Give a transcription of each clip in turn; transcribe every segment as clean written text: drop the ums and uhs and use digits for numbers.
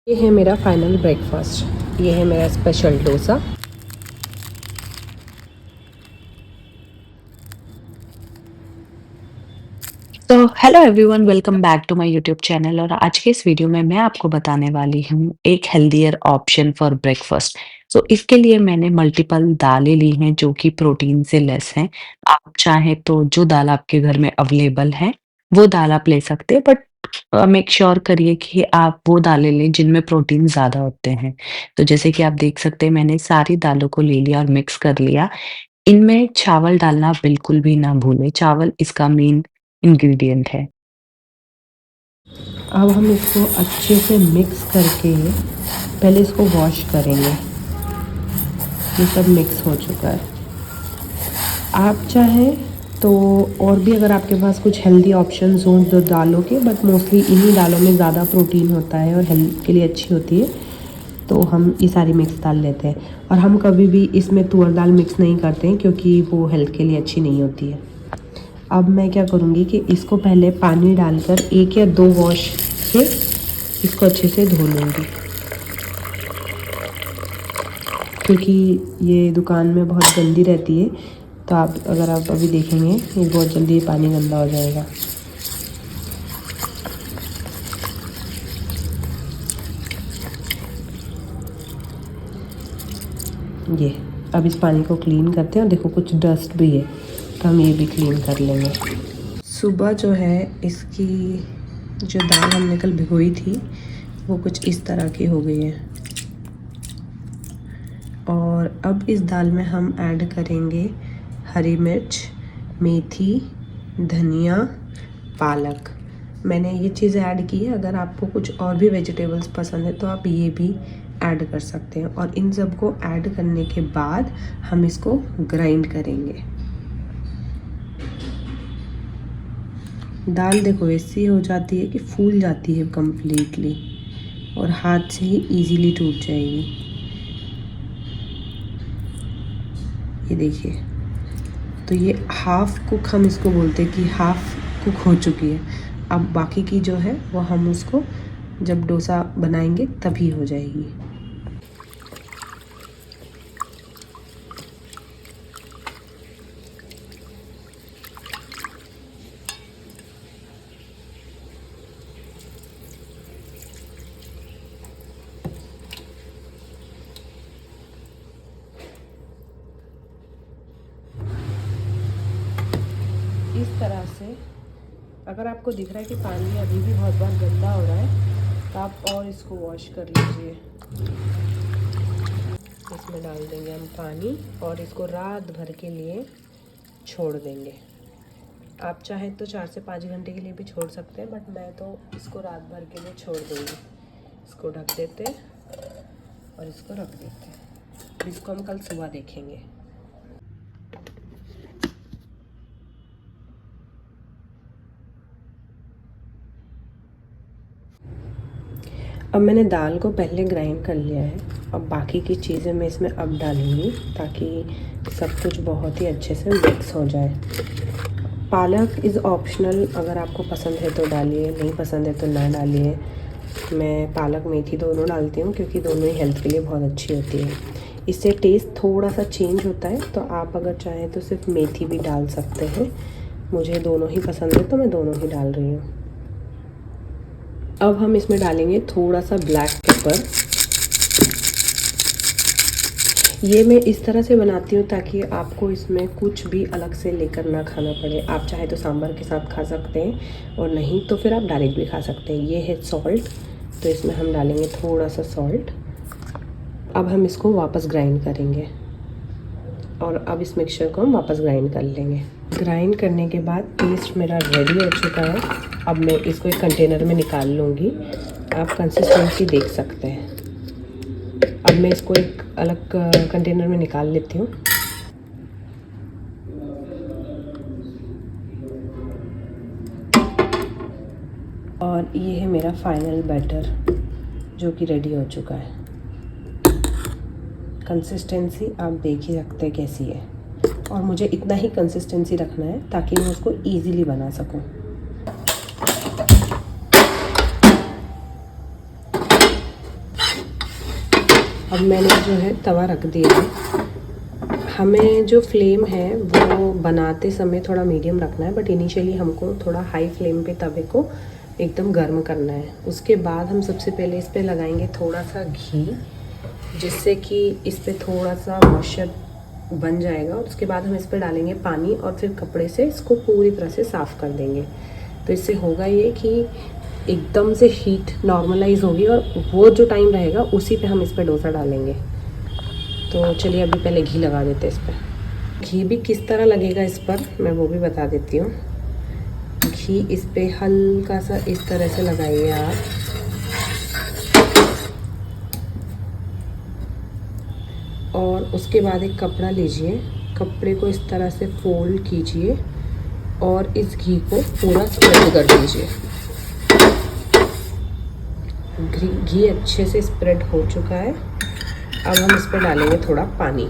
ये है मेरा फाइनल ब्रेकफास्ट। ये है मेरा स्पेशल डोसा। तो hello everyone, welcome back to my YouTube channel. और आज के इस वीडियो में मैं आपको बताने वाली हूँ एक हेल्दियर ऑप्शन फॉर ब्रेकफास्ट। तो इसके लिए मैंने मल्टीपल दालें ली हैं जो कि प्रोटीन से लेस हैं। आप चाहें तो जो दाल आपके घर में अवेलेबल है वो दाल आप ले सकते हैं, बट मेक श्योर करिए कि आप वो दालें लें जिनमें प्रोटीन ज़्यादा होते हैं। तो जैसे कि आप देख सकते हैं, मैंने सारी दालों को ले लिया और मिक्स कर लिया। इनमें चावल डालना बिल्कुल भी ना भूलें, चावल इसका मेन इंग्रेडिएंट है। अब हम इसको अच्छे से मिक्स करके पहले इसको वॉश करेंगे। ये सब मिक्स हो चुका है। आप चाहें तो और भी अगर आपके पास कुछ हेल्दी ऑप्शंस हों तो दालों के, बट मोस्टली इन्हीं दालों में ज़्यादा प्रोटीन होता है और हेल्थ के लिए अच्छी होती है, तो हम ये सारी मिक्स दाल लेते हैं। और हम कभी भी इसमें तुअर दाल मिक्स नहीं करते हैं क्योंकि वो हेल्थ के लिए अच्छी नहीं होती है। अब मैं क्या करूँगी कि इसको पहले पानी डालकर 1 या 2 वॉश से इसको अच्छे से धो लूँगी, क्योंकि ये दुकान में बहुत गंदी रहती है। तो अगर आप अभी देखेंगे ये बहुत जल्दी पानी गंदा हो जाएगा। ये अब इस पानी को क्लीन करते हैं। और देखो कुछ डस्ट भी है, तो हम ये भी क्लीन कर लेंगे। सुबह जो है इसकी जो दाल हमने कल भिगोई थी वो कुछ इस तरह की हो गई है। और अब इस दाल में हम ऐड करेंगे हरी मिर्च, मेथी, धनिया, पालक। मैंने ये चीज़ ऐड की है। अगर आपको कुछ और भी वेजिटेबल्स पसंद है तो आप ये भी ऐड कर सकते हैं। और इन सब को ऐड करने के बाद हम इसको ग्राइंड करेंगे। दाल देखो ऐसी हो जाती है कि फूल जाती है कम्प्लीटली और हाथ से ही इजीली टूट जाएगी। ये देखिए, तो ये हाफ़ कुक हम इसको बोलते हैं कि हाफ़ कुक हो चुकी है। अब बाकी की जो है वो हम उसको जब डोसा बनाएंगे तभी हो जाएगी। इस तरह से अगर आपको दिख रहा है कि पानी अभी भी बहुत बार गंदा हो रहा है तो आप और इसको वॉश कर लीजिए। इसमें डाल देंगे हम पानी और इसको रात भर के लिए छोड़ देंगे। आप चाहें तो 4 से 5 घंटे के लिए भी छोड़ सकते हैं, बट मैं तो इसको रात भर के लिए छोड़ दूँगी। इसको ढक देते हैं और इसको रख देते हैं। इसको हम कल सुबह देखेंगे। अब मैंने दाल को पहले ग्राइंड कर लिया है। अब बाकी की चीज़ें मैं इसमें अब डालूँगी ताकि सब कुछ बहुत ही अच्छे से मिक्स हो जाए। पालक इज़ ऑप्शनल, अगर आपको पसंद है तो डालिए, नहीं पसंद है तो ना डालिए। मैं पालक मेथी दोनों डालती हूँ क्योंकि दोनों ही हेल्थ के लिए बहुत अच्छी होती है। इससे टेस्ट थोड़ा सा चेंज होता है, तो आप अगर चाहें तो सिर्फ मेथी भी डाल सकते हैं। मुझे दोनों ही पसंद है तो मैं दोनों ही डाल रही हूँ। अब हम इसमें डालेंगे थोड़ा सा ब्लैक पेपर। ये मैं इस तरह से बनाती हूँ ताकि आपको इसमें कुछ भी अलग से लेकर ना खाना पड़े। आप चाहे तो सांभर के साथ खा सकते हैं और नहीं तो फिर आप डायरेक्ट भी खा सकते हैं। ये है सॉल्ट, तो इसमें हम डालेंगे थोड़ा सा सॉल्ट। अब हम इसको वापस ग्राइंड करेंगे और अब इस मिक्सचर को हम वापस ग्राइंड कर लेंगे। ग्राइंड करने के बाद पेस्ट मेरा रेडी हो चुका है। अब मैं इसको एक कंटेनर में निकाल लूँगी। आप कंसिस्टेंसी देख सकते हैं। अब मैं इसको एक अलग कंटेनर में निकाल लेती हूँ। और ये है मेरा फाइनल बैटर जो कि रेडी हो चुका है। कंसिस्टेंसी आप देख ही सकते हैं कैसी है, और मुझे इतना ही कंसिस्टेंसी रखना है ताकि मैं उसको ईज़िली बना सकूँ। अब मैंने जो है तवा रख दिया है। हमें जो फ्लेम है वो बनाते समय थोड़ा मीडियम रखना है, बट इनिशियली हमको थोड़ा हाई फ्लेम पे तवे को एकदम गर्म करना है। उसके बाद हम सबसे पहले इस पे लगाएंगे थोड़ा सा घी, जिससे कि इस पे थोड़ा सा मॉइस्चर बन जाएगा। और उसके बाद हम इस पे डालेंगे पानी और फिर कपड़े से इसको पूरी तरह से साफ़ कर देंगे। तो इससे होगा ये कि एकदम से हीट नॉर्मलाइज होगी और वो जो टाइम रहेगा उसी पे हम इस पे डोसा डालेंगे। तो चलिए अभी पहले घी लगा देते हैं इस पर। घी भी किस तरह लगेगा इस पर मैं वो भी बता देती हूँ। घी इस पे हल्का सा इस तरह से लगाइए आप, और उसके बाद एक कपड़ा लीजिए, कपड़े को इस तरह से फोल्ड कीजिए और इस घी को पूरा स्प्रेड कर दीजिए। घी अच्छे से स्प्रेड हो चुका है। अब हम इस पर डालेंगे थोड़ा पानी।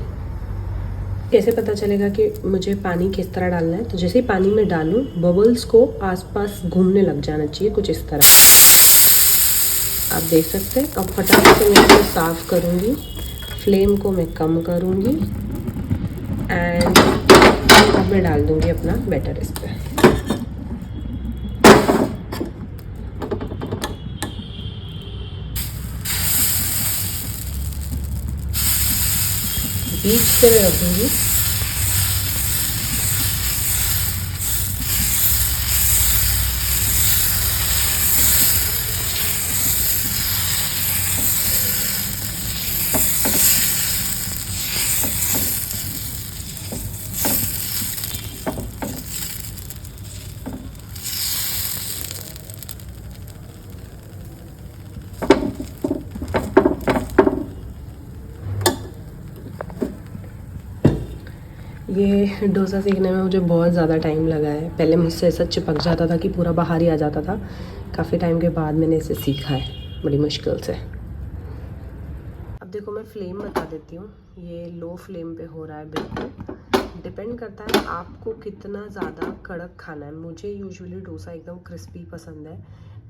कैसे पता चलेगा कि मुझे पानी किस तरह डालना है? तो जैसे ही पानी में डालूं, बबल्स को आसपास घूमने लग जाना चाहिए कुछ इस तरह। आप देख सकते हैं। अब फटाफट से मैं इसको साफ़ करूँगी, फ्लेम को मैं कम करूँगी एंड अब मैं डाल दूँगी अपना बैटर इस पर। बीच से मैं रखूँगी। ये डोसा सीखने में मुझे बहुत ज़्यादा टाइम लगा है। पहले मुझसे ऐसा चिपक जाता था कि पूरा बाहर ही आ जाता था। काफ़ी टाइम के बाद मैंने इसे सीखा है बड़ी मुश्किल से। अब देखो मैं फ्लेम बता देती हूँ। ये लो फ्लेम पे हो रहा है बिल्कुल। डिपेंड करता है आपको कितना ज़्यादा कड़क खाना है। मुझे यूजुअली डोसा एकदम क्रिस्पी पसंद है,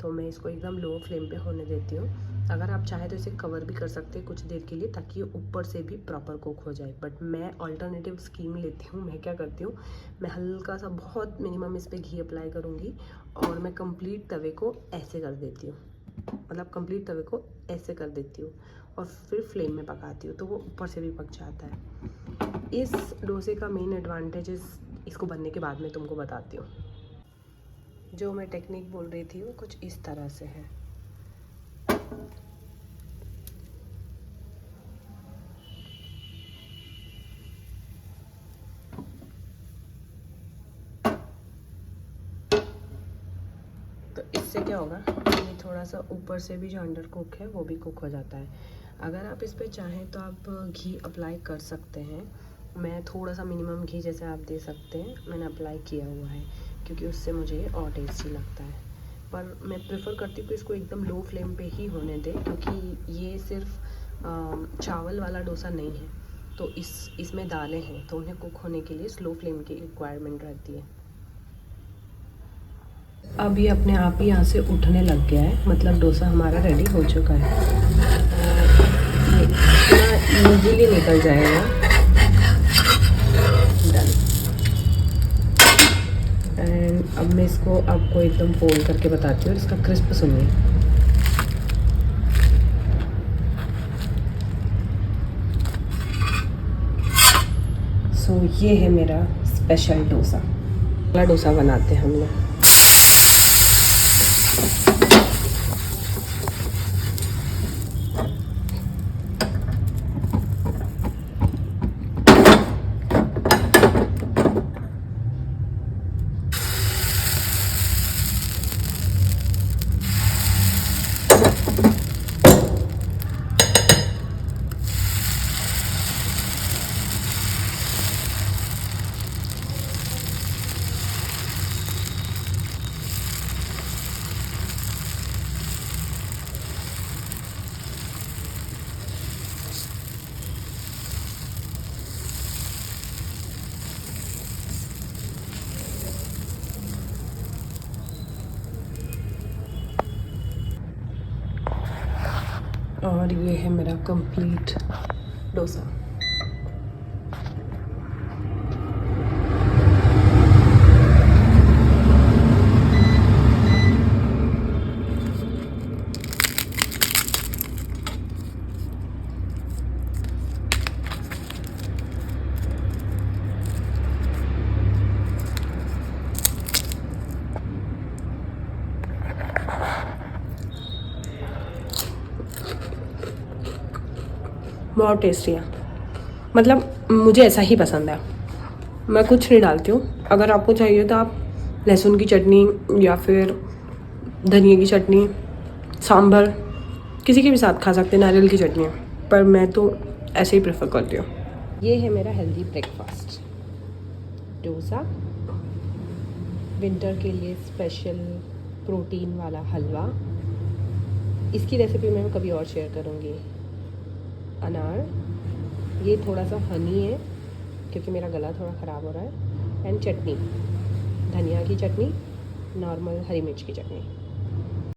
तो मैं इसको एकदम लो फ्लेम पे होने देती हूँ। अगर आप चाहें तो इसे कवर भी कर सकते हैं कुछ देर के लिए, ताकि ये ऊपर से भी प्रॉपर कुक हो जाए। बट मैं अल्टरनेटिव स्कीम लेती हूँ। मैं क्या करती हूँ, मैं हल्का सा बहुत मिनिमम इस पर घी अप्लाई करूँगी और मैं कंप्लीट तवे को ऐसे कर देती हूँ, मतलब कंप्लीट तवे को ऐसे कर देती हूँ और फिर फ्लेम में पकाती हूँ, तो वो ऊपर से भी पक जाता है। इस डोसे का मेन एडवांटेज इसको बनने के बाद मैं तुमको बताती हूँ। जो मैं टेक्निक बोल रही थी वो कुछ इस तरह से है। तो इससे क्या होगा, ये थोड़ा सा ऊपर से भी जो अंडर कुक है वो भी कुक हो जाता है। अगर आप इस पे चाहें तो आप घी अप्लाई कर सकते हैं। मैं थोड़ा सा मिनिमम घी जैसे आप दे सकते हैं, मैंने अप्लाई किया हुआ है, क्योंकि उससे मुझे और टेस्टी लगता है। पर मैं प्रेफर करती हूँ कि इसको एकदम लो फ्लेम पे ही होने दें, क्योंकि ये सिर्फ चावल वाला डोसा नहीं है। तो इसमें दालें हैं, तो उन्हें कुक होने के लिए स्लो फ्लेम की रिक्वायरमेंट रहती है। अब ये अपने आप ही यहाँ से उठने लग गया है, मतलब डोसा हमारा रेडी हो चुका है। ये इतना ईजीली निकल जाएगा। डन। एंड अब मैं इसको आपको एकदम फोल्ड करके बताती हूँ, इसका क्रिस्प सुनिए। सो ये है मेरा स्पेशल डोसा। अगला डोसा बनाते हैं हम लोग। और ये है मेरा कंप्लीट डोसा। बहुत टेस्टी है, मतलब मुझे ऐसा ही पसंद है। मैं कुछ नहीं डालती हूँ। अगर आपको चाहिए तो आप लहसुन की चटनी या फिर धनिया की चटनी, सांभर, किसी के भी साथ खा सकते हैं, नारियल की चटनी, पर मैं तो ऐसे ही प्रेफर करती हूँ। ये है मेरा हेल्दी ब्रेकफास्ट, डोसा, विंटर के लिए स्पेशल प्रोटीन वाला हलवा। इसकी रेसिपी मैं कभी और शेयर करूँगी। अनार, ये थोड़ा सा हनी है क्योंकि मेरा गला थोड़ा ख़राब हो रहा है, एंड चटनी, धनिया की चटनी, नॉर्मल हरी मिर्च की चटनी।